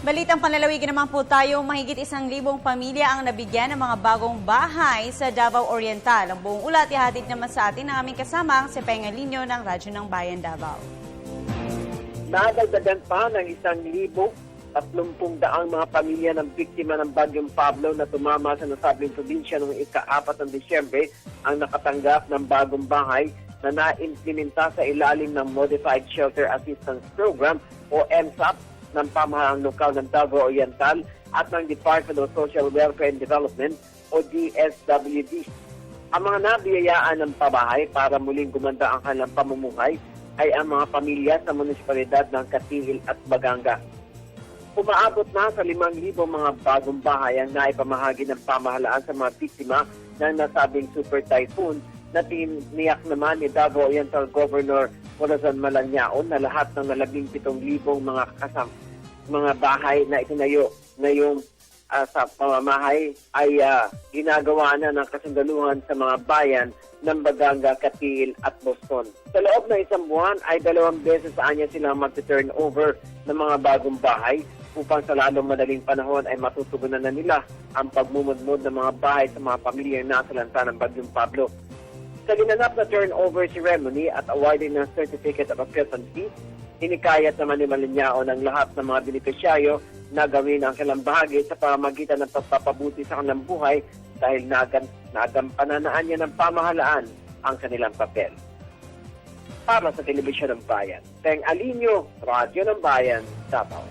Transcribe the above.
Balitang panlalawigan naman po tayo, mahigit 1,000 pamilya ang nabigyan ng mga bagong bahay sa Davao Oriental. Ang buong ulat ihatid naman sa atin ng aming kasamang si Pengalinyo ng Radyo ng Bayan Davao. Nadagdagan pa ng 1,030 daang mga pamilya ng biktima ng Bagyong Pablo na tumama sa nasabing probinsya noong ika-4 ng Disyembre ang nakatanggap ng bagong bahay na na-implementa sa ilalim ng Modified Shelter Assistance Program o MSAP ng pamahalaang lokal ng Davao Oriental at ng Department of Social Welfare and Development o DSWD. Ang mga nabiyayaan ng pabahay para muling gumanda ang kanilang pamumuhay ay ang mga pamilya sa munisipalidad ng Katihil at Baganga. Umaabot na sa 5,000 mga bagong bahay ang naipamahagi ng pamahalaan sa mga biktima ng nasabing super typhoon na tiniyak naman ni Davao Oriental Governor Corazon Malanyaon na lahat ng 17,000 mga bahay na itinayo ngayong sa pamamahay ay ginagawa na ng kasundaluhan sa mga bayan ng Baganga, Katihil at Boston. Sa loob ng isang buwan ay 2 beses anya silang mag-turn over ng mga bagong bahay upang sa lalong madaling panahon ay matutugunan na nila ang pagmumudmod ng mga bahay sa mga pamilyang nasalanta ng Bagyong Pablo. Sa ginanap na turnover ceremony at awarding ng Certificate of Occupancy, hinikayat naman ni Malanyaon ang lahat ng mga benepisyaryo na gawin ang kanilang bahagi sa pamamagitan ng pagpapabuti sa kanilang buhay dahil nagampananaan niya ng pamahalaan ang kanilang papel. Para sa Telebisyon ng Bayan, Pengalinyo, Radyo ng Bayan, Davao.